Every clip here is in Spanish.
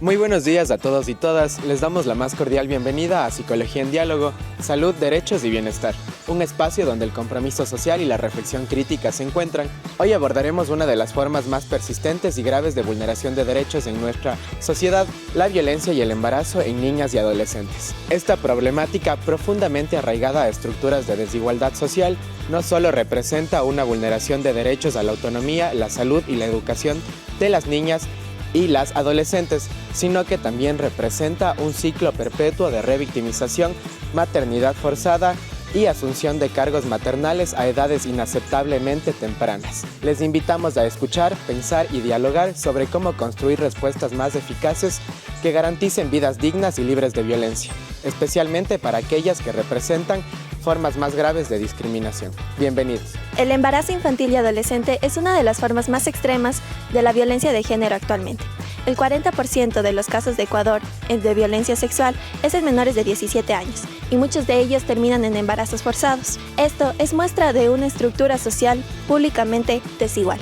Muy buenos días a todos y todas. Les damos la más cordial bienvenida a Psicología en Diálogo, Salud, Derechos y Bienestar, un espacio donde el compromiso social y la reflexión crítica se encuentran. Hoy abordaremos una de las formas más persistentes y graves de vulneración de derechos en nuestra sociedad, la violencia y el embarazo en niñas y adolescentes. Esta problemática, profundamente arraigada a estructuras de desigualdad social, no solo representa una vulneración de derechos a la autonomía, la salud y la educación de las niñas y las adolescentes, sino que también representa un ciclo perpetuo de revictimización, maternidad forzada y asunción de cargos maternales a edades inaceptablemente tempranas. Les invitamos a escuchar, pensar y dialogar sobre cómo construir respuestas más eficaces que garanticen vidas dignas y libres de violencia, especialmente para aquellas que representan formas más graves de discriminación. Bienvenidos. El embarazo infantil y adolescente es una de las formas más extremas de la violencia de género actualmente. El 40% de los casos de Ecuador de violencia sexual es en menores de 17 años y muchos de ellos terminan en embarazos forzados. Esto es muestra de una estructura social públicamente desigual.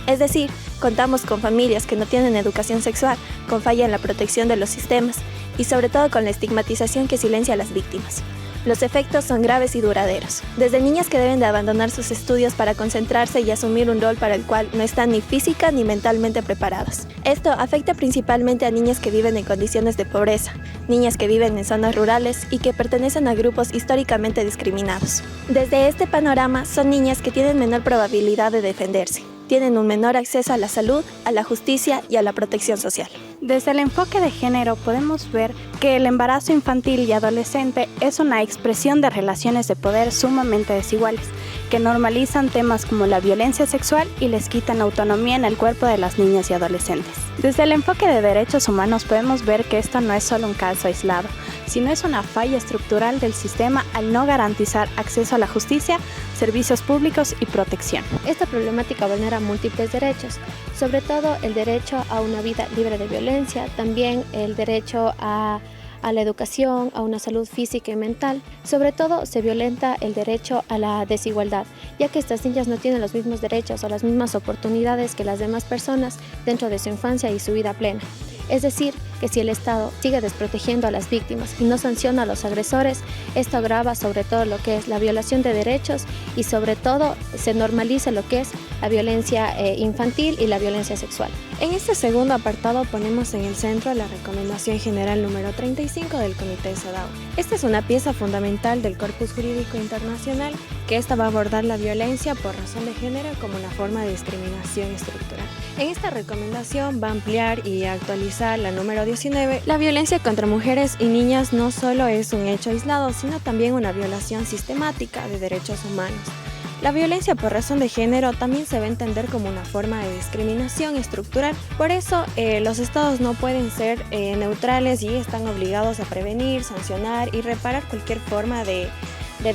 Es decir, contamos con familias que no tienen educación sexual, con falla en la protección de los sistemas y sobre todo con la estigmatización que silencia a las víctimas. Los efectos son graves y duraderos. Desde niñas que deben de abandonar sus estudios para concentrarse y asumir un rol para el cual no están ni física ni mentalmente preparadas. Esto afecta principalmente a niñas que viven en condiciones de pobreza, niñas que viven en zonas rurales y que pertenecen a grupos históricamente discriminados. Desde este panorama son niñas que tienen menor probabilidad de defenderse, tienen un menor acceso a la salud, a la justicia y a la protección social. Desde el enfoque de género podemos ver que el embarazo infantil y adolescente es una expresión de relaciones de poder sumamente desiguales, que normalizan temas como la violencia sexual y les quitan autonomía en el cuerpo de las niñas y adolescentes. Desde el enfoque de derechos humanos podemos ver que esto no es solo un caso aislado, sino es una falla estructural del sistema al no garantizar acceso a la justicia, servicios públicos y protección. Esta problemática vulnera múltiples derechos, sobre todo el derecho a una vida libre de violencia, también el derecho a la educación, a una salud física y mental. Sobre todo se violenta el derecho a la desigualdad, ya que estas niñas no tienen los mismos derechos o las mismas oportunidades que las demás personas dentro de su infancia y su vida plena. Es decir, que si el Estado sigue desprotegiendo a las víctimas y no sanciona a los agresores, esto agrava sobre todo lo que es la violación de derechos y sobre todo se normaliza lo que es la violencia infantil y la violencia sexual. En este segundo apartado ponemos en el centro la Recomendación General número 35 del Comité CEDAW. Esta es una pieza fundamental del Corpus Jurídico Internacional que esta va a abordar la violencia por razón de género como una forma de discriminación estructural. En esta recomendación va a ampliar y actualizar la número 19. La violencia contra mujeres y niñas no solo es un hecho aislado, sino también una violación sistemática de derechos humanos. La violencia por razón de género también se va a entender como una forma de discriminación estructural. Por eso, los estados no pueden ser neutrales y están obligados a prevenir, sancionar y reparar cualquier forma de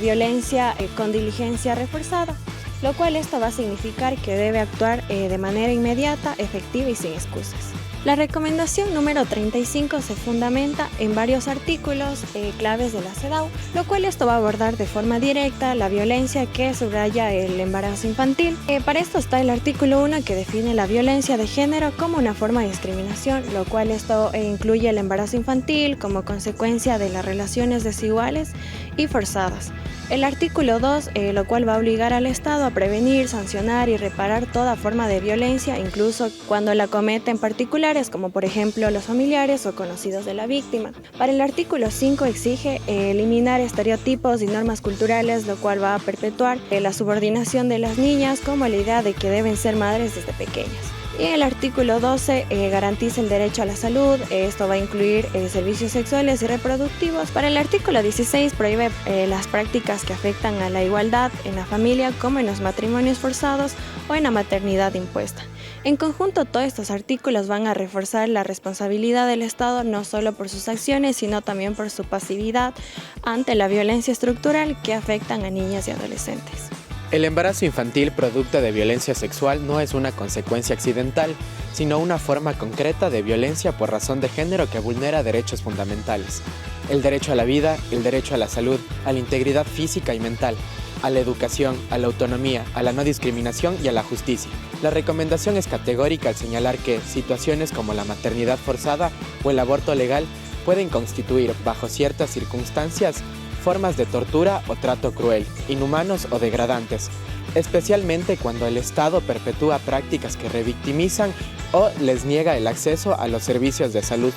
violencia con diligencia reforzada, lo cual esto va a significar que debe actuar de manera inmediata, efectiva y sin excusas. La recomendación número 35 se fundamenta en varios artículos claves de la CEDAW, lo cual esto va a abordar de forma directa la violencia que subraya el embarazo infantil. Para esto está el artículo 1 que define la violencia de género como una forma de discriminación, lo cual esto incluye el embarazo infantil como consecuencia de las relaciones desiguales y forzadas. El artículo 2, lo cual va a obligar al Estado a prevenir, sancionar y reparar toda forma de violencia, incluso cuando la cometen particulares, como por ejemplo los familiares o conocidos de la víctima. Para el artículo 5 exige eliminar estereotipos y normas culturales, lo cual va a perpetuar la subordinación de las niñas como la idea de que deben ser madres desde pequeñas. Y el artículo 12 garantiza el derecho a la salud, esto va a incluir servicios sexuales y reproductivos. Para el artículo 16 prohíbe las prácticas que afectan a la igualdad en la familia, como en los matrimonios forzados o en la maternidad impuesta. En conjunto, todos estos artículos van a reforzar la responsabilidad del Estado no solo por sus acciones, sino también por su pasividad ante la violencia estructural que afectan a niñas y adolescentes. El embarazo infantil producto de violencia sexual no es una consecuencia accidental, sino una forma concreta de violencia por razón de género que vulnera derechos fundamentales. El derecho a la vida, el derecho a la salud, a la integridad física y mental. a la educación, a la autonomía, a la no discriminación y a la justicia. La recomendación es categórica al señalar que situaciones como la maternidad forzada o el aborto legal pueden constituir, bajo ciertas circunstancias, formas de tortura o trato cruel, inhumanos o degradantes, especialmente cuando el Estado perpetúa prácticas que revictimizan o les niega el acceso a los servicios de salud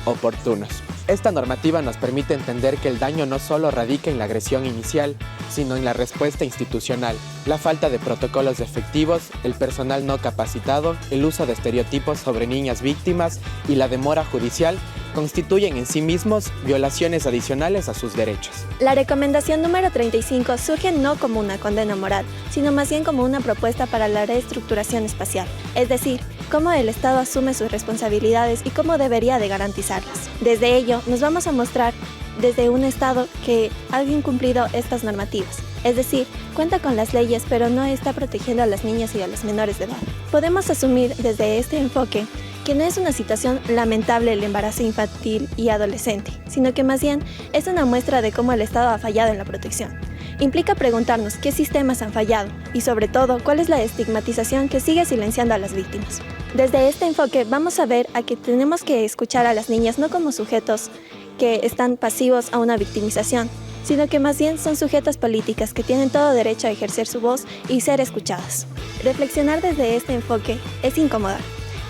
oportunos. Esta normativa nos permite entender que el daño no solo radica en la agresión inicial, sino en la respuesta institucional, la falta de protocolos efectivos, el personal no capacitado, el uso de estereotipos sobre niñas víctimas y la demora judicial constituyen en sí mismos violaciones adicionales a sus derechos. La recomendación número 35 surge no como una condena moral, sino más bien como una propuesta para la reestructuración espacial, es decir, cómo el Estado asume sus responsabilidades y cómo debería de garantizarlas. Desde ello, nos vamos a mostrar desde un Estado que ha incumplido estas normativas, es decir, cuenta con las leyes pero no está protegiendo a las niñas y a los menores de edad. Podemos asumir desde este enfoque que no es una situación lamentable el embarazo infantil y adolescente, sino que más bien es una muestra de cómo el Estado ha fallado en la protección. Implica preguntarnos qué sistemas han fallado y sobre todo cuál es la estigmatización que sigue silenciando a las víctimas. Desde este enfoque vamos a ver a que tenemos que escuchar a las niñas no como sujetos que están pasivos a una victimización, sino que más bien son sujetas políticas que tienen todo derecho a ejercer su voz y ser escuchadas. Reflexionar desde este enfoque es incomodar.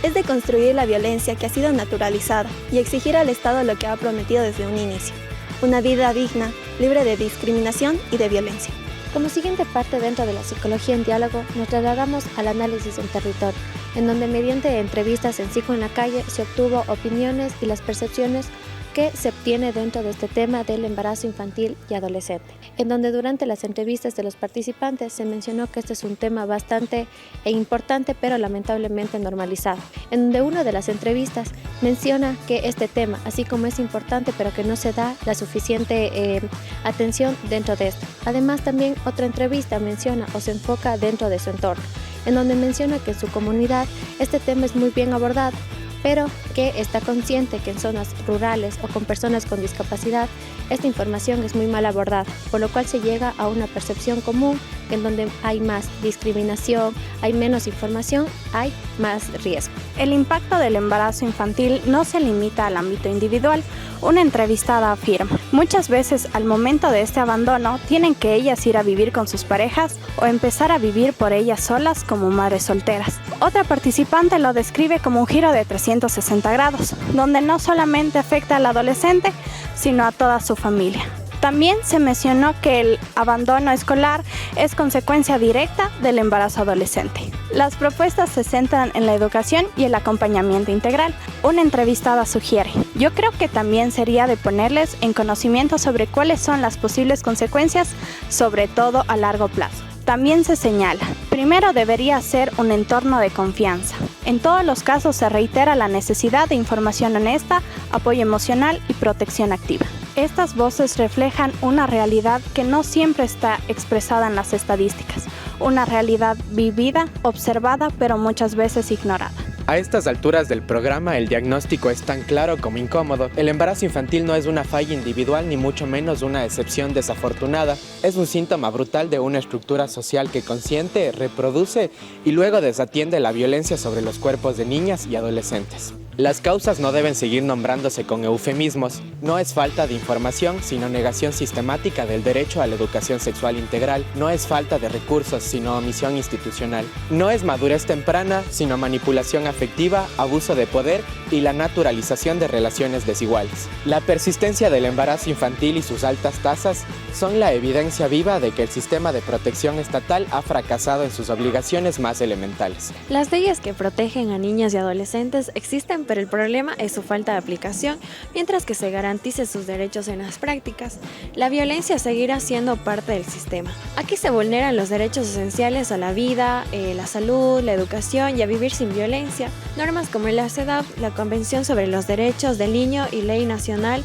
Es deconstruir la violencia que ha sido naturalizada y exigir al Estado lo que ha prometido desde un inicio: una vida digna, libre de discriminación y de violencia. Como siguiente parte dentro de la psicología en diálogo, nos trasladamos al análisis del territorio, en donde mediante entrevistas en Psico en la calle se obtuvo opiniones y las percepciones que se obtiene dentro de este tema del embarazo infantil y adolescente, en donde durante las entrevistas de los participantes se mencionó que este es un tema bastante importante pero lamentablemente normalizado, en donde una de las entrevistas menciona que este tema, así como es importante pero que no se da la suficiente atención dentro de esto. Además también otra entrevista menciona o se enfoca dentro de su entorno, en donde menciona que en su comunidad este tema es muy bien abordado, pero que está consciente que en zonas rurales o con personas con discapacidad esta información es muy mal abordada, por lo cual se llega a una percepción común que en donde hay más discriminación, hay menos información, hay más riesgo. El impacto del embarazo infantil no se limita al ámbito individual. Una entrevistada afirma: muchas veces al momento de este abandono tienen que ellas ir a vivir con sus parejas o empezar a vivir por ellas solas como madres solteras. Otra participante lo describe como un giro de 360 grados, donde no solamente afecta al adolescente, sino a toda su familia. También se mencionó que el abandono escolar es consecuencia directa del embarazo adolescente. Las propuestas se centran en la educación y el acompañamiento integral. Una entrevistada sugiere: yo creo que también sería de ponerles en conocimiento sobre cuáles son las posibles consecuencias, sobre todo a largo plazo. También se señala: primero debería ser un entorno de confianza. En todos los casos se reitera la necesidad de información honesta, apoyo emocional y protección activa. Estas voces reflejan una realidad que no siempre está expresada en las estadísticas, una realidad vivida, observada, pero muchas veces ignorada. A estas alturas del programa, el diagnóstico es tan claro como incómodo. El embarazo infantil no es una falla individual, ni mucho menos una excepción desafortunada. Es un síntoma brutal de una estructura social que consiente, reproduce y luego desatiende la violencia sobre los cuerpos de niñas y adolescentes. Las causas no deben seguir nombrándose con eufemismos. No es falta de información, sino negación sistemática del derecho a la educación sexual integral. No es falta de recursos, sino omisión institucional. No es madurez temprana, sino manipulación afectiva, abuso de poder y la naturalización de relaciones desiguales. La persistencia del embarazo infantil y sus altas tasas son la evidencia viva de que el sistema de protección estatal ha fracasado en sus obligaciones más elementales. Las leyes que protegen a niñas y adolescentes existen, pero el problema es su falta de aplicación, mientras que se garantice sus derechos en las prácticas. La violencia seguirá siendo parte del sistema. Aquí se vulneran los derechos esenciales a la vida, la salud, la educación y a vivir sin violencia. Normas como la CEDAW, la Convención sobre los Derechos del Niño y Ley Nacional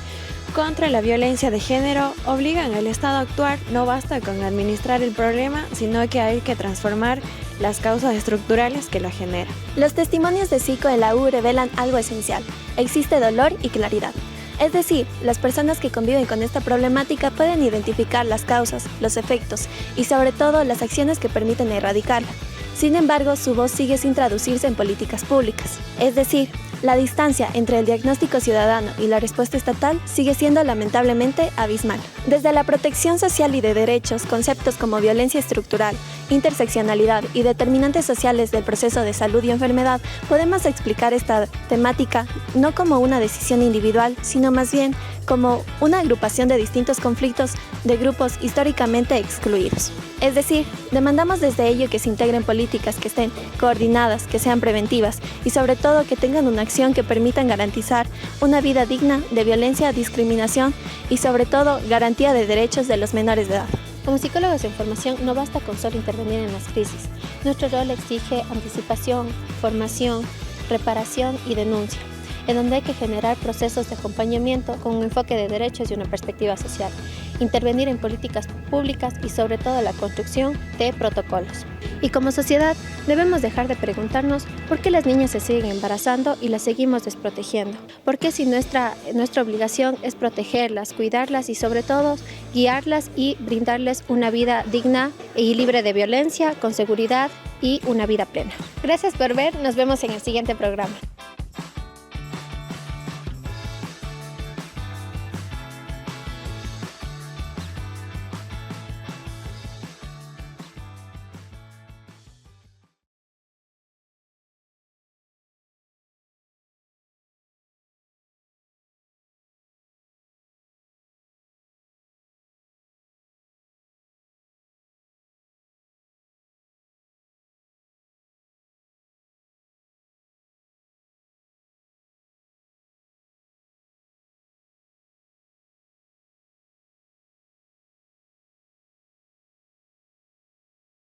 contra la Violencia de Género obligan al Estado a actuar. No basta con administrar el problema, sino que hay que transformar las causas estructurales que la generan. Los testimonios de Psico en la U revelan algo esencial: existe dolor y claridad. Es decir, las personas que conviven con esta problemática pueden identificar las causas, los efectos y sobre todo las acciones que permiten erradicarla. Sin embargo, su voz sigue sin traducirse en políticas públicas. Es decir, la distancia entre el diagnóstico ciudadano y la respuesta estatal sigue siendo lamentablemente abismal. Desde la protección social y de derechos, conceptos como violencia estructural, interseccionalidad y determinantes sociales del proceso de salud y enfermedad, podemos explicar esta temática no como una decisión individual, sino más bien como una agrupación de distintos conflictos de grupos históricamente excluidos. Es decir, demandamos desde ello que se integren políticas que estén coordinadas, que sean preventivas y sobre todo que tengan una acción que permitan garantizar una vida digna de violencia, discriminación y sobre todo garantía de derechos de los menores de edad. Como psicólogos en formación no basta con solo intervenir en las crisis. Nuestro rol exige anticipación, formación, reparación y denuncia, en donde hay que generar procesos de acompañamiento con un enfoque de derechos y una perspectiva social, intervenir en políticas públicas y sobre todo la construcción de protocolos. Y como sociedad debemos dejar de preguntarnos por qué las niñas se siguen embarazando y las seguimos desprotegiendo. ¿Por qué si nuestra obligación es protegerlas, cuidarlas y sobre todo guiarlas y brindarles una vida digna y libre de violencia, con seguridad y una vida plena? Gracias por ver, nos vemos en el siguiente programa.